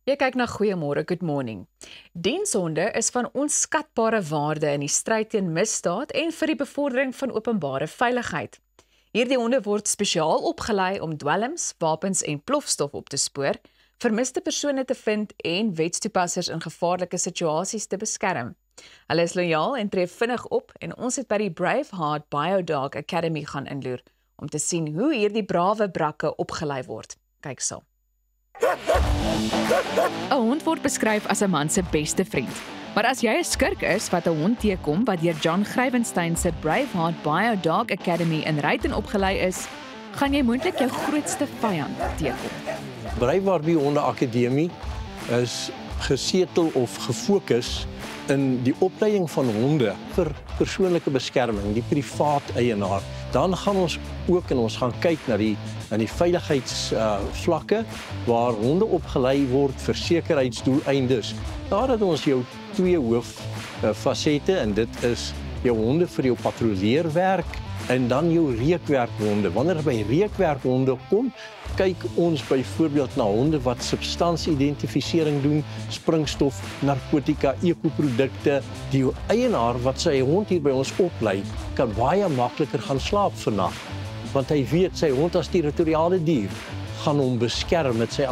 Jy kyk na Goeiemôre, Good Morning. Dienshonde is van onskatbare waarde in die stryd teen misdaad en vir die bevordering van openbare veiligheid. Hierdie honde word spesiaal opgelei om dwelms, wapens en plofstof op te spoor, vermiste persone te vind en wetstoepassers in gevaarlike situasies te beskerm. Hulle is lojaal en tree vinnig op en ons het by die Braveheart Biodog Academy gaan inloer om te sien hoe hierdie brawe brakke opgelei word. Kyk saam. 'n Hond word beskryf as 'n man se beste vriend. Maar as jy 'n skurk is wat 'n hond teekom wat deur John Grywenstein se Braveheart Biodog Academy in Ruyten opgelei is, gaan jy moontlik jou grootste vyand teekom. Braveheart Honde Akademie is gesetel of gefokus in die opleiding van honde vir persoonlike beskerming, die privaat eienaar. Dan gaan ons ook en ons gaan kyk na die veiligheidsvlakke waar honde opgelei word vir sekuriteitsdoeleindes. Daar het ons jou twee hooffasette en dit is jou honde vir jou patrolleerwerk en dan jou reekwerkhonde. Wanneer by reekwerkhonde kom, kyk ons byvoorbeeld na honde wat substansieïdentifisering doen, springstof, narkotika, ekoprodukte. Die eienaar wat sy hond hier by ons oplei, kan baie makliker gaan slaap vannag, want hy weet sy hond as territoriale dier gaan hom beskerm met sy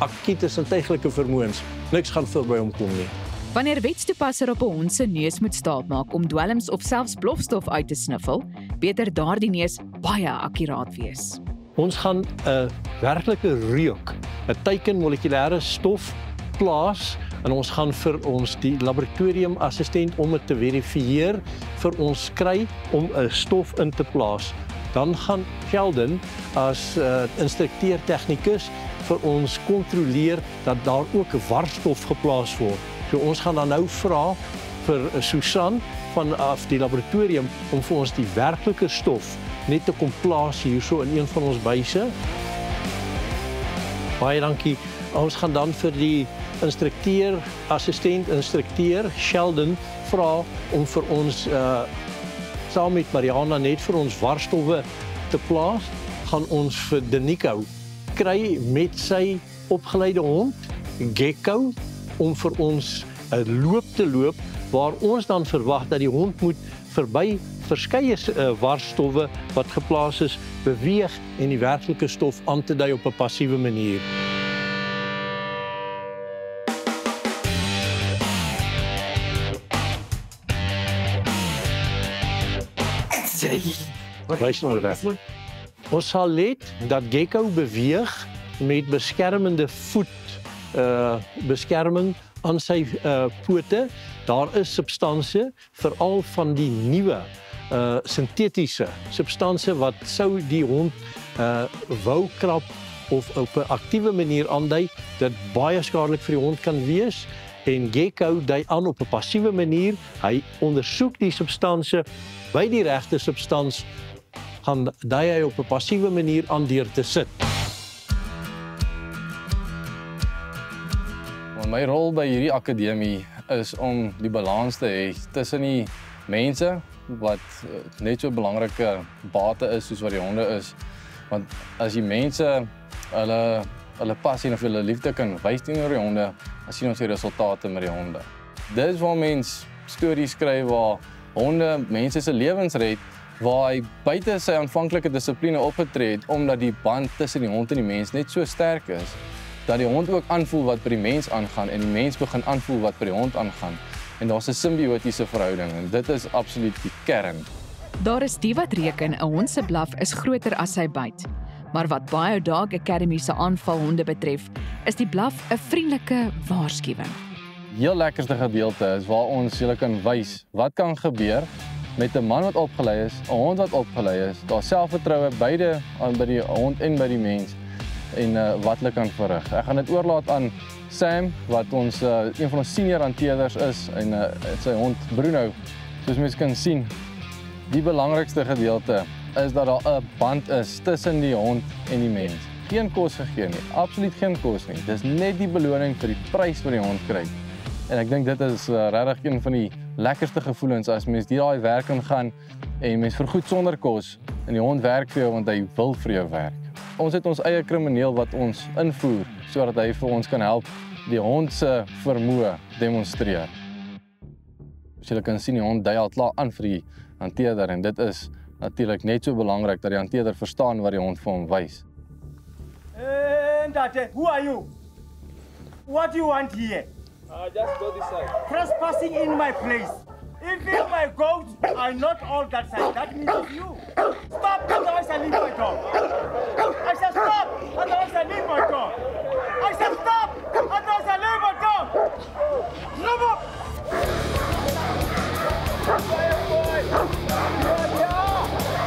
akute sintuiglike vermoëns. Niks gaan verby hom kom nie. Wanneer wetstoepasser op 'n hond se neus moet staatmaak om dwelms of selfs plofstof uit te sniffel, beter daardie neus baie akkuraat wees. Ons gaan 'n werklike reuk, 'n teikenmolekulêre stof plaas en ons gaan vir ons die laboratoriumassistent om dit te verifieer vir ons kry om 'n stof in te plaas. Dan gaan Sheldon as instrukteur tegnikus vir ons kontroleer dat daar ook 'n warstof geplaas word. So ons gaan dan nou vra vir Susan vanaf die laboratorium om vir ons die werklike stof net te kom plaas hierso in een van ons buise. Baie dankie. Ons gaan dan vir die instrukteur Sheldon vra om vir ons saam met Mariana net vir ons warstowwe te plaas. Gaan ons vir Denico kry met sy opgeleide hond Gecko om vir ons 'n loop te loop waar ons dan verwag dat die hond moet verby verskeie warstowwe wat geplaas is, beweeg en die werklike stof aan te dui op 'n passiewe manier. Ons sal let dat Gecko beweeg met beskermende beskerming aan sy pote. Daar is substansie, veral van die nuwe sintetiese substansie wat sou die hond wou krap of op 'n aktiewe manier aandui, dit baie skadelik vir die hond kan wees. En Gecko dui aan op 'n passiewe manier. Hy ondersoek die substansie by die regte substans, gaan dui hy op 'n passiewe manier aan deur te sit. My rol by hierdie akademie is om die balans te hê tussen die mense wat net so belangrike bate is soos wat die honde is. Want as die mense hulle passie of hulle liefde kan wys teenoor die honde, dan sien ons die resultate met die honde. Dit is waar mens stories skryf waar honde mense se lewens red, waar hy buite sy aanvanklike dissipline opgetree het omdat die band tussen die hond en die mens net so sterk is, dat die hond ook aanvoel wat by die mens aangaan en die mens begin aanvoel wat by die hond aangaan. En daar's 'n simbiotiese verhouding en dit is absoluut die kern. Daar is die wat reken 'n hond se blaf is groter as sy byt. Maar wat Biodog Academy se aanvalhonde betref, is die blaf 'n vriendelike waarskuwing. Heel lekkerste gedeelte is waar ons julle kan wys wat kan gebeur met 'n man wat opgelei is, 'n hond wat opgelei is, daar selfvertroue beide by die hond en by die mens en wat hulle kan verrig. Ek gaan dit oorlaat aan Sam wat ons een van ons senior hanteerders is en sy hond Bruno. Soos mens kan sien, die belangrikste gedeelte is dat daar 'n band is tussen die hond en die mens. Geen kos gegee nie, absoluut geen kos nie. Dis net die beloning vir die prys wat die hond kry. En ek dink dit is regtig een van die lekkerste gevoelens as mens daai werk kan gaan en mens vergoed sonder kos en die hond werk vir jou want hy wil vir jou werk. Ons het ons eie krimineel wat ons invoer sodat hy vir ons kan help die hond se vermoë demonstreer. As julle kan sien, die hond dui al klaar aan vir die hanteerder en dit is natuurlik net so belangrik dat die hanteerder verstaan wat die hond vir hom wys. Ndate, who are you? What do you want here? Just go this side. Trespassing in my place. If it's my goats are not all that side, that means it's you. Stop, otherwise I leave my dog. I said stop, otherwise I leave my dog. I said stop, otherwise I leave my dog. Come up. Where boy?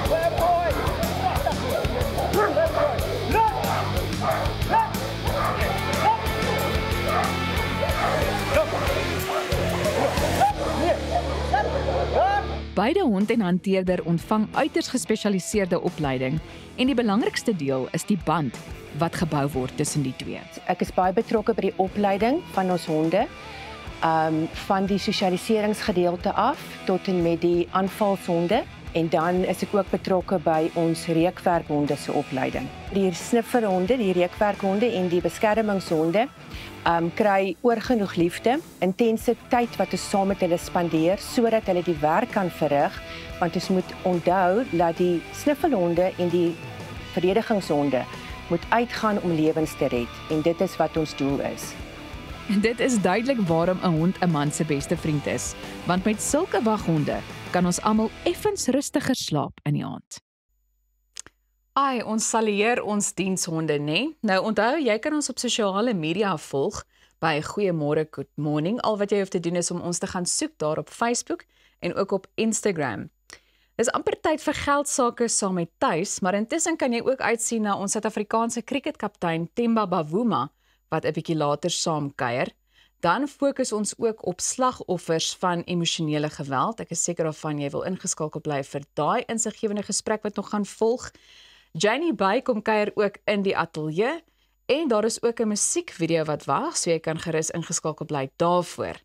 Where boy? Look! Beide hond en hanteerder ontvang uiters gespesialiseerde opleiding en die belangrikste deel is die band wat gebou word tussen die twee. Ek is baie betrokke by die opleiding van ons honde, van die sosialiseringsgedeelte af tot en met die aanvalshonde. En dan is ek ook betrokke by ons reekwerkhonde se opleiding. Die snifferhonde, die reekwerkhonde en die beskermingshonde kry oorgenoeg liefde, intense tyd wat ons saam met hulle spandeer sodat hulle die werk kan verrig, want ons moet onthou dat die sniffelhonde en die verdedigingshonde moet uitgaan om lewens te red en dit is wat ons doel is. En dit is duidelik waarom 'n hond 'n man se beste vriend is, want met sulke waghonde kan ons almal effens rustiger slaap in die aand. Ai, ons salueer ons dienshonde, né? Nou onthou, jy kan ons op sosiale media volg by Goeiemôre Good Morning. Al wat jy hoef te doen is om ons te gaan soek daar op Facebook en ook op Instagram. Dis amper tyd vir geldsaake saam met Tuis, maar intussen kan jy ook uitsien na ons Suid-Afrikaanse kriketkaptein Themba Bavuma wat 'n bietjie later saam kuier. Dan fokus ons ook op slagoffers van emosionele geweld. Ek is seker daarvan jy wil ingeskakel bly vir daai insiggewende gesprek wat nog gaan volg. Janie Bay kom kuier ook in die ateljee en daar is ook 'n musiekvideo wat wag, so jy kan gerus ingeskakel bly daarvoor.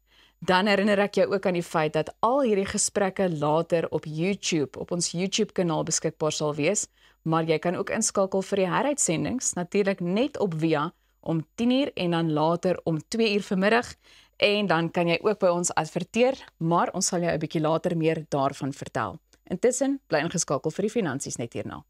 Dan herinner ek jou ook aan die feit dat al hierdie gesprekke later op YouTube, op ons YouTube kanaal beskikbaar sal wees, maar jy kan ook inskakel vir die heruitsendings, natuurlik net op Via om 10:00 en dan later om 2:00 vanmiddag en dan kan jy ook by ons adverteer, maar ons sal jou 'n bietjie later meer daarvan vertel. Intussen bly ingeskakel vir die finansies net hierna.